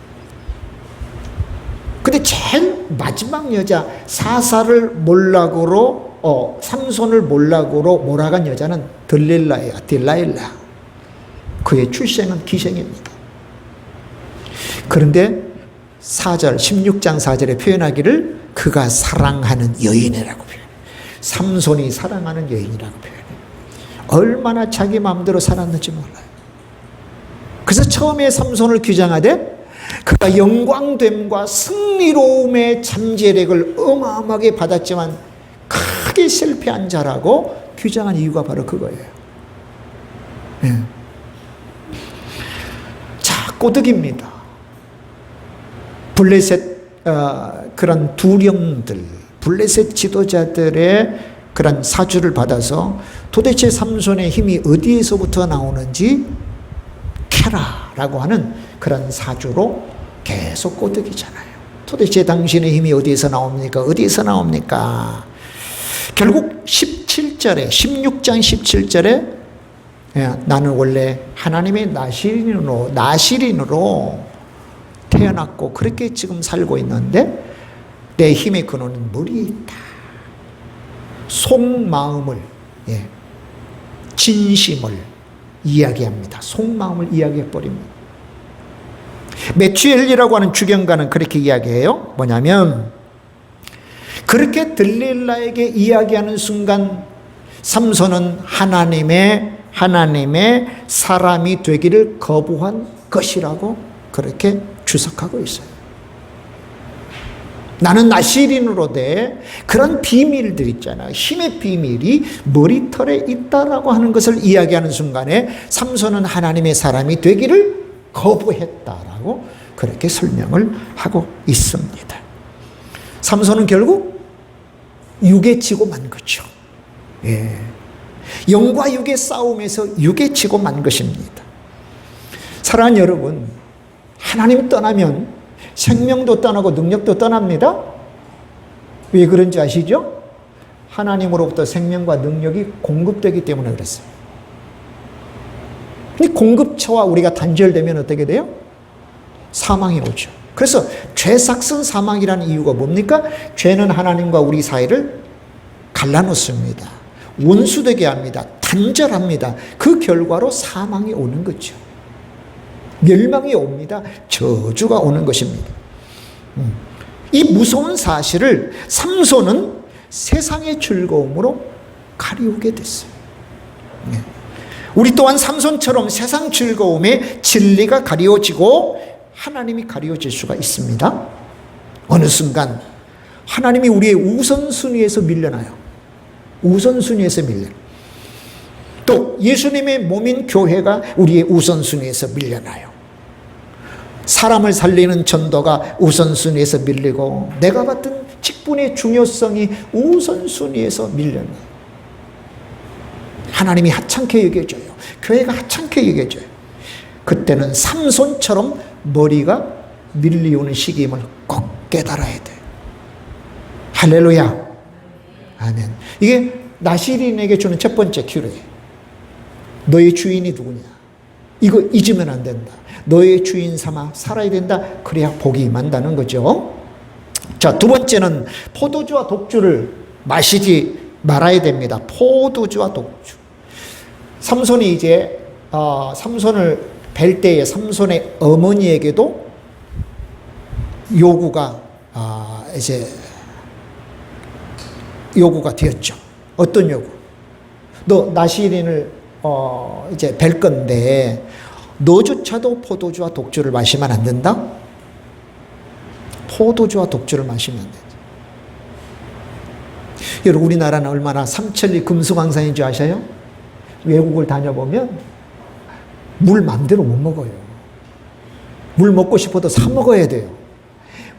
근데 제일 마지막 여자, 사사를 몰락으로, 삼손을 몰락으로 몰아간 여자는 들릴라예요. 딜라일라. 그의 출생은 기생입니다. 그런데 4절, 16장 4절에 표현하기를 그가 사랑하는 여인이라고 표현해요. 삼손이 사랑하는 여인이라고 표현해요. 얼마나 자기 마음대로 살았는지 몰라요. 그래서 처음에 삼손을 규정하되 그가 영광됨과 승리로움의 잠재력을 어마어마하게 받았지만 크게 실패한 자라고 규정한 이유가 바로 그거예요. 네. 자, 꼬득입니다. 블레셋 그런 두령들, 블레셋 지도자들의 그런 사주를 받아서 도대체 삼손의 힘이 어디에서부터 나오는지 캐라라고 하는 그런 사주로 계속 꼬드기잖아요. 도대체 당신의 힘이 어디에서 나옵니까? 어디에서 나옵니까? 결국 17절에 16장 17절에 나는 원래 하나님의 나실인으로 태어났고 그렇게 지금 살고 있는데 내 힘의 근원은 머리에 있다. 속마음을, 진심을 이야기합니다. 속마음을 이야기해버립니다. 메추엘이라고 하는 주경가는 그렇게 이야기해요. 뭐냐면 그렇게 들릴라에게 이야기하는 순간 삼손은 하나님의 사람이 되기를 거부한 것이라고 그렇게 주석하고 있어요. 나는 나실인으로 돼 그런 비밀들 있잖아요. 힘의 비밀이 머리털에 있다라고 하는 것을 이야기하는 순간에 삼손은 하나님의 사람이 되기를 거부했다라고 그렇게 설명을 하고 있습니다. 삼손은 결국 육에 지고 만 거죠. 예. 영과 육의 싸움에서 육에 지고 만 것입니다. 사랑하는 여러분, 하나님 떠나면 생명도 떠나고 능력도 떠납니다. 왜 그런지 아시죠? 하나님으로부터 생명과 능력이 공급되기 때문에 그랬어요. 근데 공급처와 우리가 단절되면 어떻게 돼요? 사망이 오죠. 그래서 죄삭선 사망이라는 이유가 뭡니까? 죄는 하나님과 우리 사이를 갈라놓습니다. 원수되게 합니다. 단절합니다. 그 결과로 사망이 오는 거죠. 멸망이 옵니다. 저주가 오는 것입니다. 이 무서운 사실을 삼손은 세상의 즐거움으로 가리우게 됐어요. 우리 또한 삼손처럼 세상 즐거움에 진리가 가리워지고 하나님이 가리워질 수가 있습니다. 어느 순간 하나님이 우리의 우선순위에서 밀려나요. 우선순위에서 밀려요. 또 예수님의 몸인 교회가 우리의 우선순위에서 밀려나요. 사람을 살리는 전도가 우선순위에서 밀리고 내가 받은 직분의 중요성이 우선순위에서 밀려나요. 하나님이 하찮게 여겨져요. 교회가 하찮게 여겨져요. 그때는 삼손처럼 머리가 밀려오는 시기임을 꼭 깨달아야 돼요. 할렐루야. 아멘. 이게 나실인에게 주는 첫 번째 큐레예요. 너의 주인이 누구냐? 이거 잊으면 안 된다. 너의 주인 삼아 살아야 된다. 그래야 복이 임한다는 거죠. 자, 두 번째는 포도주와 독주를 마시지 말아야 됩니다. 포도주와 독주. 삼손이 이제 삼손을 뵐 때에 삼손의 어머니에게도 요구가 이제 요구가 되었죠. 어떤 요구? 너 나시린을 이제 뵐 건데 너조차도 포도주와 독주를 마시면 안 된다? 포도주와 독주를 마시면 안 된다. 여러분, 우리나라는 얼마나 삼천리 금수강산인 줄 아셔요? 외국을 다녀보면 물 맘대로 못 먹어요. 물 먹고 싶어도 사 먹어야 돼요.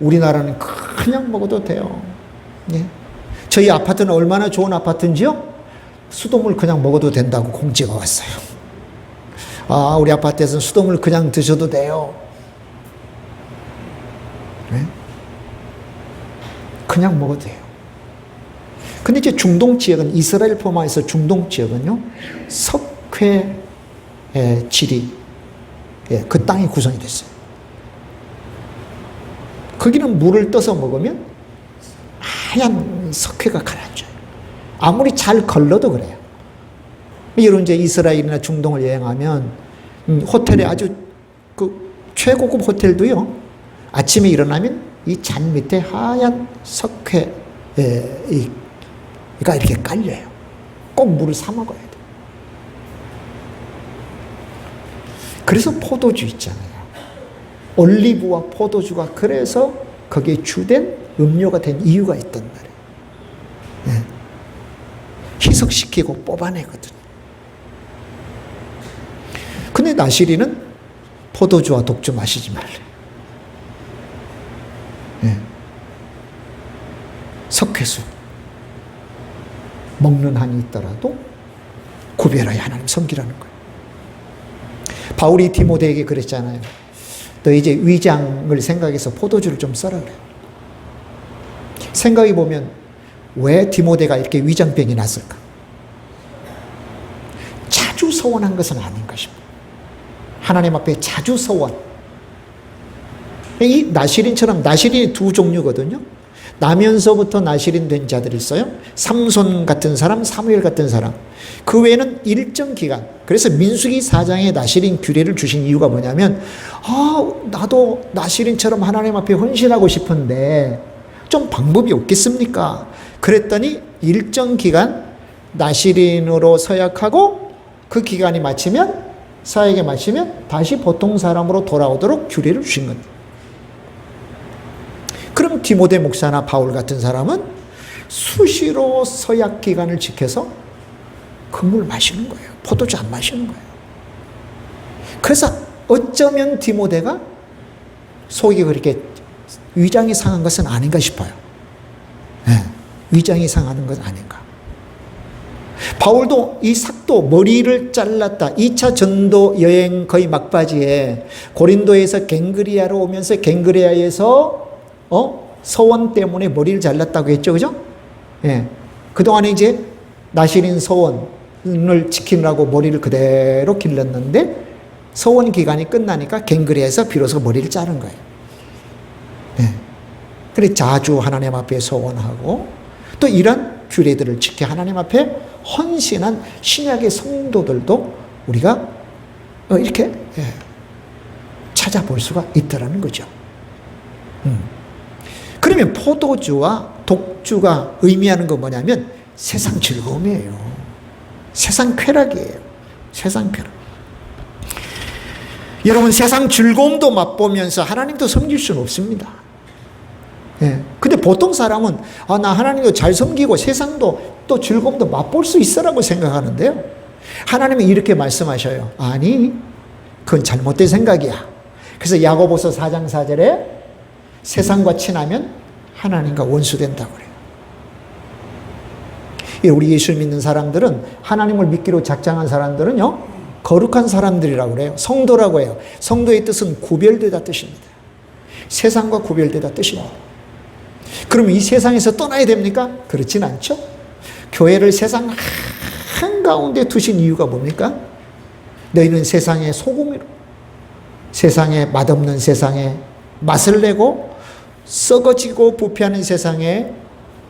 우리나라는 그냥 먹어도 돼요. 예. 저희 아파트는 얼마나 좋은 아파트인지요? 수돗물 그냥 먹어도 된다고 공지가 왔어요. 우리 아파트에서는 수돗물 그냥 드셔도 돼요. 예? 그냥 먹어도 돼요. 근데 이제 중동 지역은, 이스라엘 포함해서 중동 지역은요, 석회 질이 그 땅이 구성이 됐어요. 거기는 물을 떠서 먹으면 하얀 석회가 가라앉아요. 아무리 잘 걸러도 그래요. 여러분 이제 이스라엘이나 중동을 여행하면 호텔에 아주 그 최고급 호텔도요, 아침에 일어나면 이 잔 밑에 하얀 석회가 이렇게 깔려요. 꼭 물을 사 먹어야 돼요. 그래서 포도주 있잖아요. 올리브와 포도주가 그래서 거기에 주된 음료가 된 이유가 있단 말이에요. 네. 희석시키고 뽑아내거든요. 근데 나시린은 포도주와 독주 마시지 말래. 네. 석회수 먹는 한이 있더라도 구별하여 하나님 섬기라는 거예요. 바울이 디모데에게 그랬잖아요. 너 이제 위장을 생각해서 포도주를 좀 써라 그래요. 생각해 보면 왜 디모데가 이렇게 위장병이 났을까? 자주 서원한 것은 아닌가 싶어요. 하나님 앞에 자주 서원. 이 나시린처럼, 나시린이 두 종류거든요. 나면서부터 나시린 된 자들이 있어요. 삼손 같은 사람, 사무엘 같은 사람. 그 외에는 일정 기간. 그래서 민수기 4장에 나시린 규례를 주신 이유가 뭐냐면, 나도 나시린처럼 하나님 앞에 헌신하고 싶은데 좀 방법이 없겠습니까? 그랬더니 일정 기간 나시린으로 서약하고 그 기간이 마치면, 사역에 마치면 다시 보통 사람으로 돌아오도록 규례를 주신 겁니다. 그럼 디모데 목사나 바울 같은 사람은 수시로 서약 기간을 지켜서 그 물 마시는 거예요. 포도주 안 마시는 거예요. 그래서 어쩌면 디모데가 속이 그렇게 위장이 상한 것은 아닌가 싶어요. 네, 위장이 상하는 건 아닌가. 바울도 이 삭도 머리를 잘랐다. 2차 전도 여행 거의 막바지에 고린도에서 갱그리아로 오면서 갱그리아에서 서원 때문에 머리를 잘랐다고 했죠. 그죠? 예. 그동안에 이제 나시린 서원을 지키느라고 머리를 그대로 길렀는데 서원 기간이 끝나니까 갱그리아에서 비로소 머리를 자른 거예요. 예. 그래 자주 하나님 앞에 서원하고 또 이런 규례들을 지켜 하나님 앞에 헌신한 신약의 성도들도 우리가 이렇게 찾아볼 수가 있다라는 거죠. 그러면 포도주와 독주가 의미하는 건 뭐냐면 세상 즐거움이에요. 세상 쾌락이에요. 세상 쾌락. 여러분 세상 즐거움도 맛보면서 하나님도 섬길 수는 없습니다. 예. 근데 보통 사람은 나 하나님도 잘 섬기고 세상도 또 즐거움도 맛볼 수 있어라고 생각하는데요. 하나님이 이렇게 말씀하셔요. 아니, 그건 잘못된 생각이야. 그래서 야고보서 4장 4절에 세상과 친하면 하나님과 원수된다고 그래요. 우리 예수 믿는 사람들은, 하나님을 믿기로 작정한 사람들은요, 거룩한 사람들이라고 그래요. 성도라고 해요. 성도의 뜻은 구별되다 뜻입니다. 세상과 구별되다 뜻입니다. 그럼 이 세상에서 떠나야 됩니까? 그렇진 않죠. 교회를 세상 한가운데 두신 이유가 뭡니까? 너희는 세상의 소금이로, 세상에 맛없는 세상에 맛을 내고 썩어지고 부패하는 세상에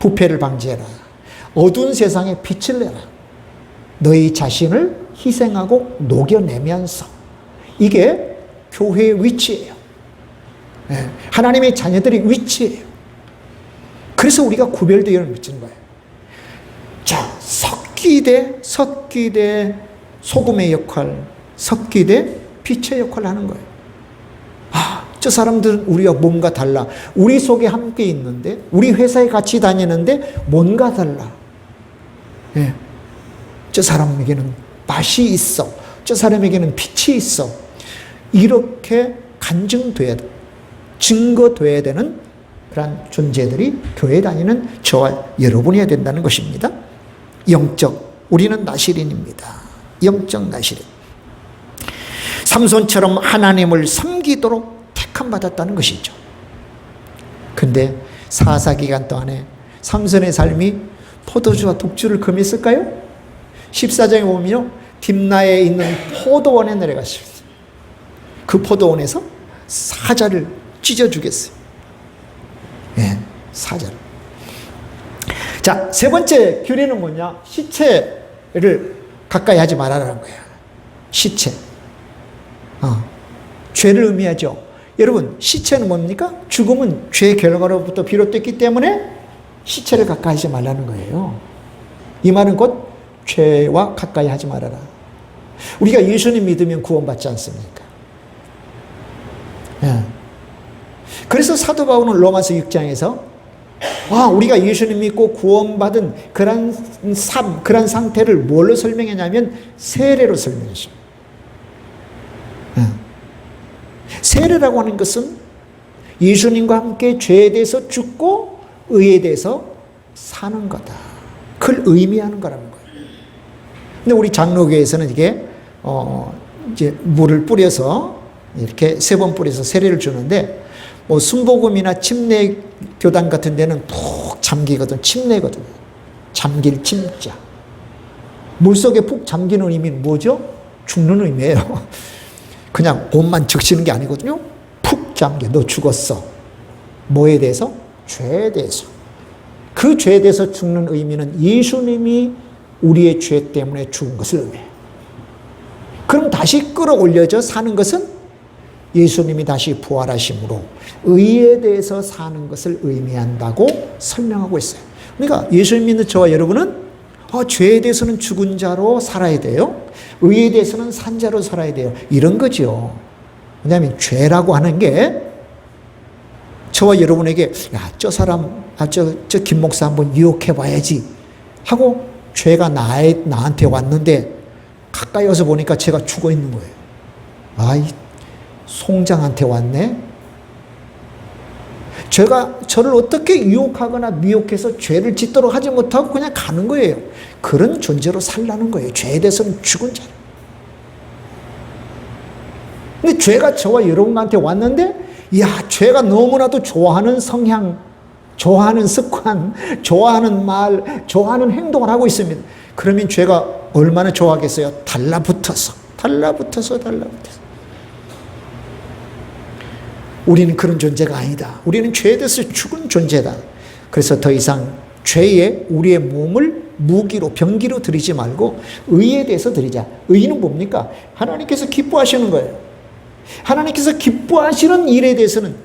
부패를 방지해라. 어두운 세상에 빛을 내라. 너희 자신을 희생하고 녹여내면서. 이게 교회의 위치예요. 하나님의 자녀들의 위치예요. 그래서 우리가 구별되어 미치는 거예요. 자, 섞이되 소금의 역할, 섞이되 빛의 역할을 하는 거예요. 저 사람들은 우리와 뭔가 달라. 우리 속에 함께 있는데, 우리 회사에 같이 다니는데 뭔가 달라. 저 사람에게는 맛이 있어. 저 사람에게는 빛이 있어. 이렇게 간증돼야 돼. 증거돼야 되는 그런 존재들이 교회에 다니는 저와 여러분이어야 된다는 것입니다. 우리는 나실인입니다. 영적 나실인. 삼손처럼 하나님을 섬기도록 택함받았다는 것이죠. 근데 사사기간 동안에 삼손의 삶이 포도주와 독주를 금했을까요? 14장에 보면요, 딥나에 있는 포도원에 내려갔습니다. 그 포도원에서 사자를 찢어주겠어요. 사자를. 자, 세 번째 규례는 뭐냐? 시체를 가까이 하지 말아라는 거예요. 시체. 죄를 의미하죠. 여러분, 시체는 뭡니까? 죽음은 죄의 결과로부터 비롯됐기 때문에 시체를 가까이 하지 말라는 거예요. 이 말은 곧 죄와 가까이 하지 말아라. 우리가 예수님 믿으면 구원받지 않습니까? 그래서 사도 바울은 로마서 6장에서 우리가 예수님 믿고 구원받은 그런 삶, 그런 상태를 뭘로 설명했냐면 세례로 설명했습니다. 세례라고 하는 것은 예수님과 함께 죄에 대해서 죽고 의에 대해서 사는 거다. 그걸 의미하는 거라는 거예요. 근데 우리 장로교에서는 이게 이제 물을 뿌려서 이렇게 3번 뿌려서 세례를 주는데, 뭐 순복음이나 침례 교단 같은 데는 푹 잠기거든. 침례거든요. 잠길 침자. 물속에 푹 잠기는 의미는 뭐죠? 죽는 의미예요. 그냥 옷만 적시는 게 아니거든요. 푹 잠겨. 너 죽었어. 뭐에 대해서? 죄에 대해서. 그 죄에 대해서 죽는 의미는 예수님이 우리의 죄 때문에 죽은 것을 의미해요. 그럼 다시 끌어올려져 사는 것은 예수님이 다시 부활하심으로 의에 대해서 사는 것을 의미한다고 설명하고 있어요. 그러니까 예수님 믿는 저와 여러분은 죄에 대해서는 죽은 자로 살아야 돼요. 의에 대해서는 산 자로 살아야 돼요. 이런 거죠. 왜냐하면 죄라고 하는 게 저와 여러분에게 저 사람, 저 김 목사 한번 유혹해 봐야지 하고 죄가 나한테 왔는데 가까이 와서 보니까 제가 죽어 있는 거예요. 송장한테 왔네. 죄가 저를 어떻게 유혹하거나 미혹해서 죄를 짓도록 하지 못하고 그냥 가는 거예요. 그런 존재로 살라는 거예요. 죄에 대해서는 죽은 자. 근데 죄가 저와 여러분한테 왔는데, 죄가 너무나도 좋아하는 성향, 좋아하는 습관, 좋아하는 말, 좋아하는 행동을 하고 있습니다. 그러면 죄가 얼마나 좋아하겠어요? 달라붙어서. 우리는 그런 존재가 아니다. 우리는 죄에 대해서 죽은 존재다. 그래서 더 이상 죄에 우리의 몸을 무기로, 병기로 드리지 말고 의에 대해서 드리자. 의는 뭡니까? 하나님께서 기뻐하시는 거예요. 하나님께서 기뻐하시는 일에 대해서는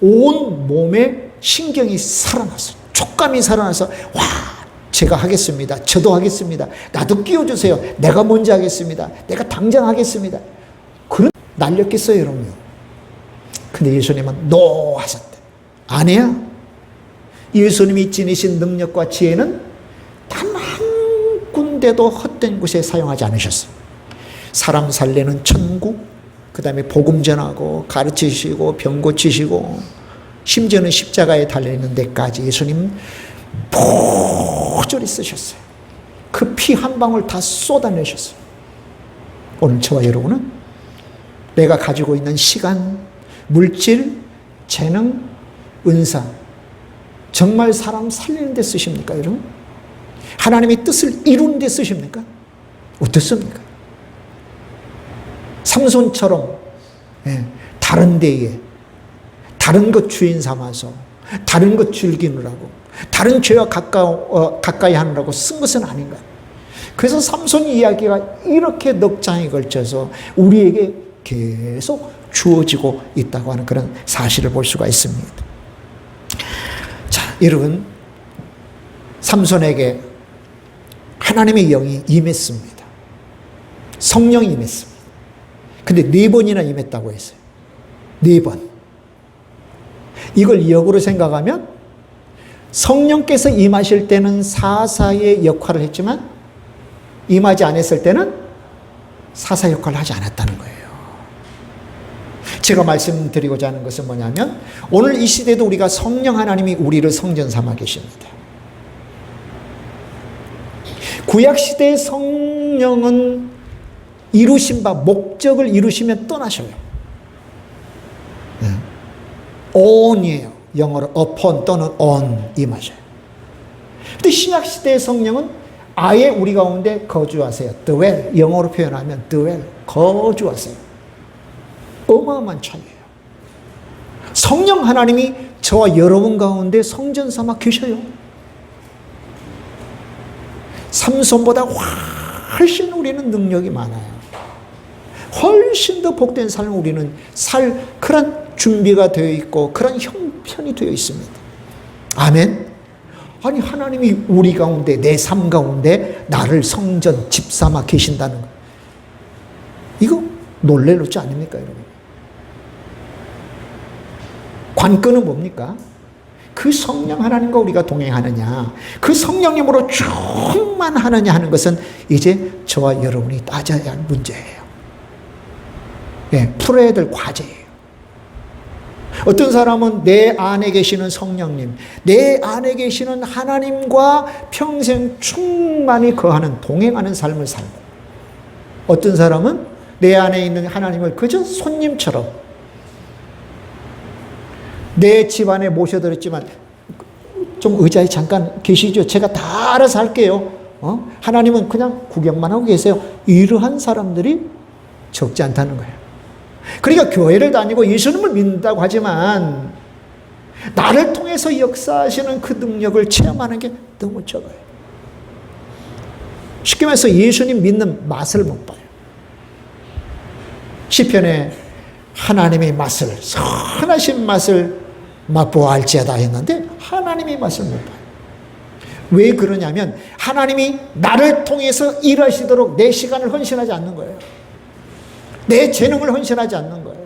온 몸에 신경이 살아나서, 촉감이 살아나서, 제가 하겠습니다. 저도 하겠습니다. 나도 끼워주세요. 내가 먼저 하겠습니다. 내가 당장 하겠습니다. 그런 날렸겠어요, 여러분. 근데 예수님은 노 하셨대. 아니야. 예수님이 지니신 능력과 지혜는 단 한 군데도 헛된 곳에 사용하지 않으셨어요. 사람 살리는 천국, 그 다음에 복음 전하고 가르치시고 병 고치시고 심지어는 십자가에 달려있는 데까지 예수님 모조리 쓰셨어요. 그 피 한 방울 다 쏟아내셨어요. 오늘 저와 여러분은 내가 가지고 있는 시간, 물질, 재능, 은사, 정말 사람 살리는 데 쓰십니까, 여러분? 하나님의 뜻을 이루는 데 쓰십니까? 어떻습니까? 삼손처럼 다른 데에 다른 것 주인 삼아서 다른 것 즐기느라고 다른 죄와 가까이 하느라고 쓴 것은 아닌가. 그래서 삼손 이야기가 이렇게 넉 장에 걸쳐서 우리에게 계속 주어지고 있다고 하는 그런 사실을 볼 수가 있습니다. 자, 여러분, 삼손에게 하나님의 영이 임했습니다. 성령이 임했습니다. 근데 4번이나 임했다고 했어요. 4번. 이걸 역으로 생각하면 성령께서 임하실 때는 사사의 역할을 했지만 임하지 않았을 때는 사사 역할을 하지 않았다는 거예요. 제가 말씀드리고자 하는 것은 뭐냐면 오늘 이 시대도 우리가 성령 하나님이 우리를 성전 삼아 계십니다. 구약시대의 성령은 이루신 바 목적을 이루시면 떠나셔요. on이에요. 영어로 upon 또는 on 임하셔요. 근데 신약시대의 성령은 아예 우리 가운데 거주하세요. dwell, 영어로 표현하면 dwell, 거주하세요. 어마어마한 차이예요. 성령 하나님이 저와 여러분 가운데 성전 삼아 계셔요. 삼손보다 훨씬 우리는 능력이 많아요. 훨씬 더 복된 삶을 우리는 살 그런 준비가 되어 있고 그런 형편이 되어 있습니다. 아멘. 아니 하나님이 우리 가운데 내 삶 가운데 나를 성전 집 삼아 계신다는 거, 이거 놀랄 것이 아닙니까 여러분? 관건은 뭡니까? 그 성령 하나님과 우리가 동행하느냐, 그 성령님으로 충만하느냐 하는 것은 이제 저와 여러분이 따져야 할 문제예요. 예, 풀어야 될 과제예요. 어떤 사람은 내 안에 계시는 성령님, 내 안에 계시는 하나님과 평생 충만히 거하는 동행하는 삶을 살고, 어떤 사람은 내 안에 있는 하나님을 그저 손님처럼 내 집안에 모셔드렸지만 좀 의자에 잠깐 계시죠, 제가 다 알아서 할게요, 하나님은 그냥 구경만 하고 계세요. 이러한 사람들이 적지 않다는 거예요. 그러니까 교회를 다니고 예수님을 믿는다고 하지만 나를 통해서 역사하시는 그 능력을 체험하는 게 너무 적어요. 쉽게 말해서 예수님 믿는 맛을 못 봐요. 시편에 하나님의 맛을, 선하신 맛을 맛보아 알지어다 했는데 하나님의 맛을 못 봐요. 왜 그러냐면 하나님이 나를 통해서 일하시도록 내 시간을 헌신하지 않는 거예요. 내 재능을 헌신하지 않는 거예요.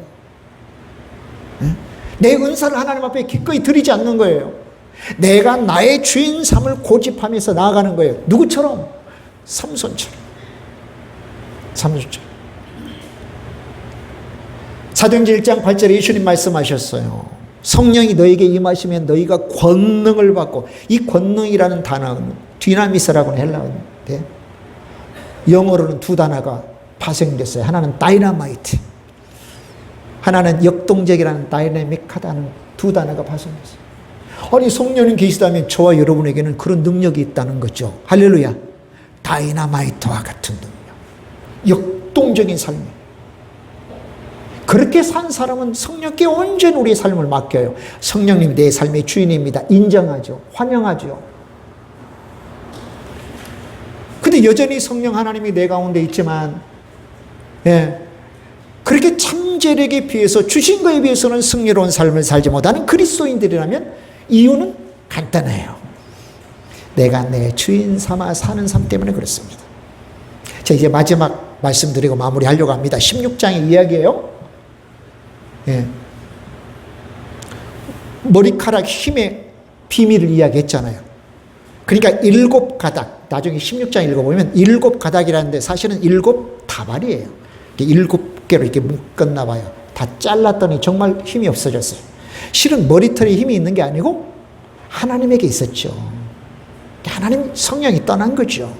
내 은사를 하나님 앞에 기꺼이 드리지 않는 거예요. 내가 나의 주인 삶을 고집하면서 나아가는 거예요. 누구처럼? 삼손처럼. 삼손처럼. 사도행전 1장 8절에 예수님 말씀하셨어요. 성령이 너에게 임하시면 너희가 권능을 받고, 이 권능이라는 단어는 디나미스라고는 헬라어인데 영어로는 두 단어가 파생됐어요. 하나는 다이너마이트, 하나는 역동적이라는 다이내믹하다는 두 단어가 파생됐어요. 아니 성령님 계시다면 저와 여러분에게는 그런 능력이 있다는 거죠. 할렐루야. 다이너마이트와 같은 능력, 역동적인 삶. 그렇게 산 사람은 성령께 온전히 우리의 삶을 맡겨요. 성령님 내 삶의 주인입니다. 인정하죠. 환영하죠. 근데 여전히 성령 하나님이 내 가운데 있지만, 그렇게 참재력에 비해서 주신 것에 비해서는 승리로운 삶을 살지 못하는 그리스도인들이라면 이유는 간단해요. 내가 내 주인 삼아 사는 삶 때문에 그렇습니다. 자, 이제 마지막 말씀드리고 마무리하려고 합니다. 16장의 이야기예요. 머리카락 힘의 비밀을 이야기했잖아요. 그러니까 7가닥, 나중에 16장 읽어보면 7가닥이라는데 사실은 7다발이에요. 7개로 이렇게 묶었나 봐요. 다 잘랐더니 정말 힘이 없어졌어요. 실은 머리털에 힘이 있는 게 아니고 하나님에게 있었죠. 하나님 성령이 떠난 거죠.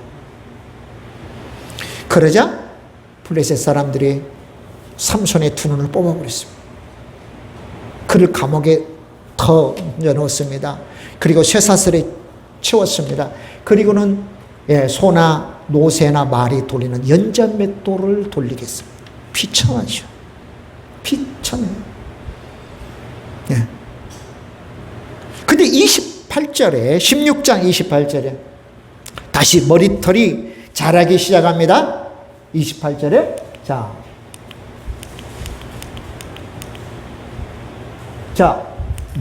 그러자 블레셋 사람들이 삼손의 두 눈을 뽑아버렸습니다. 그를 감옥에 던져넣었습니다. 그리고 쇠사슬에 채웠습니다. 그리고는 소나 노새나 말이 돌리는 연잔맷돌을 돌리겠습니다. 비천하죠. 비천해요. 근데 28절에 16장 28절에 다시 머리털이 자라기 시작합니다. 28절에 자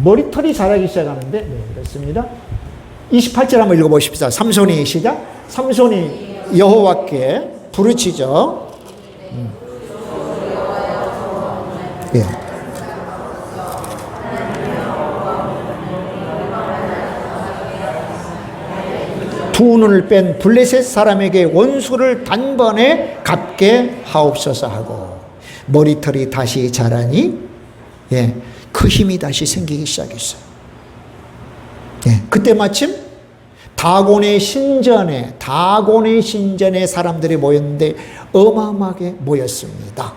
머리털이 자라기 시작하는데 그렇습니다. 28절 한번 읽어보십시다. 삼손이 시작. 삼손이 여호와께 부르짖어 예. 두 눈을 뺀 블레셋 사람에게 원수를 단번에 갚게 하옵소서 하고 머리털이 다시 자라니 그 힘이 다시 생기기 시작했어요. 그때 마침 다곤의 신전에 사람들이 모였는데 어마어마하게 모였습니다.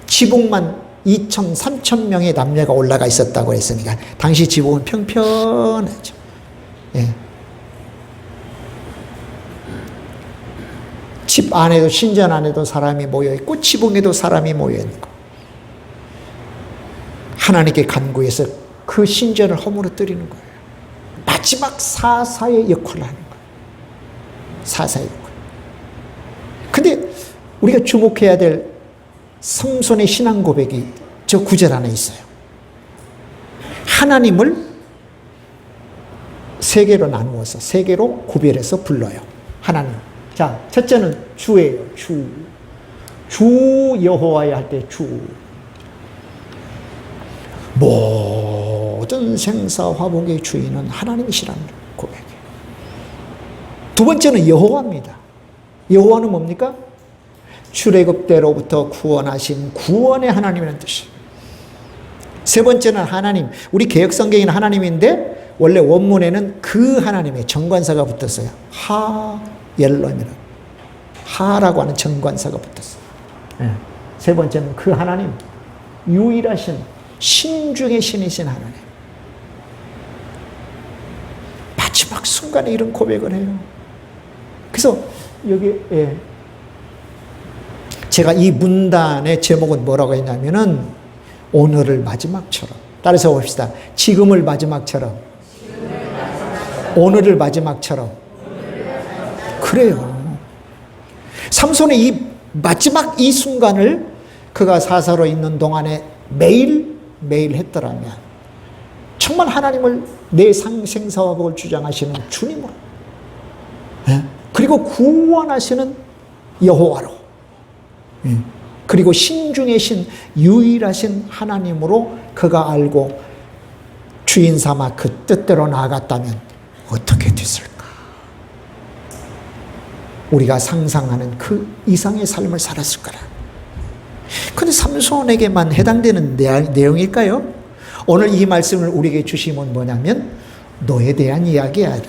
지붕만 2천, 3천 명의 남녀가 올라가 있었다고 했으니까 당시 지붕은 평평하죠. 집 안에도 신전 안에도 사람이 모여있고 지붕에도 사람이 모여있고 하나님께 간구해서 그 신전을 허물어뜨리는 거예요. 마지막 사사의 역할을 하는 거예요. 사사의 역할. 근데 우리가 주목해야 될 삼손의 신앙 고백이 저 구절 안에 있어요. 하나님을 세 개로 나누어서 세 개로 구별해서 불러요. 하나님. 자, 첫째는 주예요. 주 여호와야 할 때 주. 모든 생사 화복의 주인은 하나님이시라는 고백이에요. 두 번째는 여호와입니다. 여호와는 뭡니까? 출애굽때로부터 구원하신 구원의 하나님이라는 뜻이에요. 세 번째는 하나님. 우리 개역성경에는 하나님인데 원래 원문에는 그 하나님의 정관사가 붙었어요. 하엘롬이라고. 하라고 하는 정관사가 붙었어요. 세 번째는 그 하나님. 유일하신 신중의 신이신 하나님. 마지막 순간에 이런 고백을 해요. 그래서 여기 제가 이 문단의 제목은 뭐라고 했냐면은 오늘을 마지막처럼. 따라서 봅시다. 지금을 마지막처럼. 오늘을 마지막처럼. 그래요. 삼손의 이 마지막 이 순간을 그가 사사로 있는 동안에 매일 했더라면 정말 하나님을 내 생사화복을 주장하시는 주님으로 그리고 구원하시는 여호와로 그리고 신중의 신 유일하신 하나님으로 그가 알고 주인 삼아 그 뜻대로 나아갔다면 어떻게 됐을까? 우리가 상상하는 그 이상의 삶을 살았을 거라. 그런데 삼손에게만 해당되는 내용일까요? 오늘 이 말씀을 우리에게 주시면 뭐냐면 너에 대한 이야기야.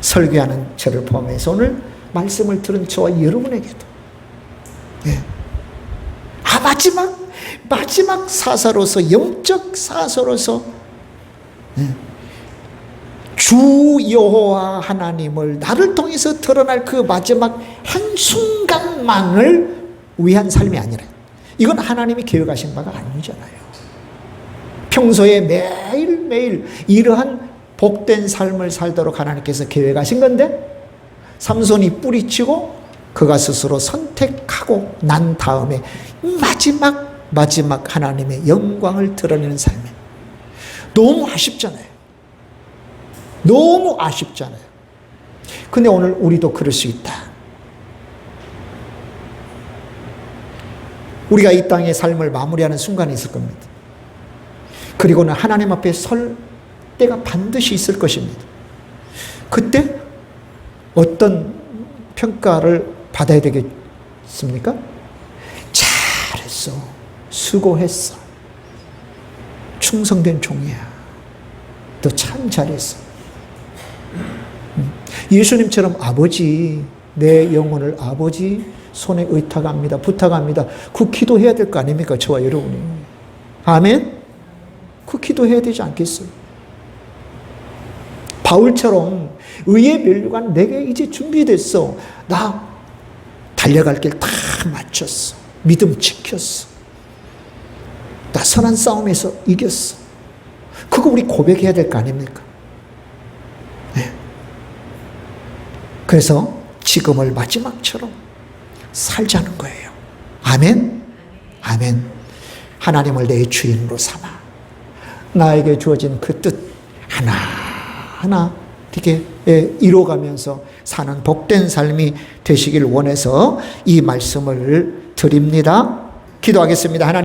설교하는 저를 포함해서 오늘 말씀을 들은 저와 여러분에게도 마지막 사사로서 영적 사사로서 주 여호와 하나님을 나를 통해서 드러날 그 마지막 한순간만을 위한 삶이 아니라 이건 하나님이 계획하신 바가 아니잖아요. 평소에 매일매일 이러한 복된 삶을 살도록 하나님께서 계획하신 건데 삼손이 뿌리치고 그가 스스로 선택하고 난 다음에 마지막 하나님의 영광을 드러내는 삶에 너무 아쉽잖아요. 너무 아쉽잖아요. 근데 오늘 우리도 그럴 수 있다. 우리가 이 땅의 삶을 마무리하는 순간이 있을 겁니다. 그리고는 하나님 앞에 설 때가 반드시 있을 것입니다. 그때 어떤 평가를 받아야 되겠습니까? 잘했어. 수고했어. 충성된 종이야. 너 참 잘했어. 예수님처럼 아버지, 내 영혼을 아버지 손에 의탁합니다. 부탁합니다. 그 기도해야 될 거 아닙니까? 저와 여러분이. 아멘? 그 기도해야 되지 않겠어요? 바울처럼 의의 면류관 내게 이제 준비됐어. 나 달려갈 길 다 마쳤어. 믿음 지켰어. 나 선한 싸움에서 이겼어. 그거 우리 고백해야 될 거 아닙니까? 그래서 지금을 마지막처럼 살자는 거예요. 아멘? 아멘. 하나님을 내 주인으로 삼아 나에게 주어진 그 뜻 하나하나 이렇게 이뤄가면서 사는 복된 삶이 되시길 원해서 이 말씀을 드립니다. 기도하겠습니다. 하나님.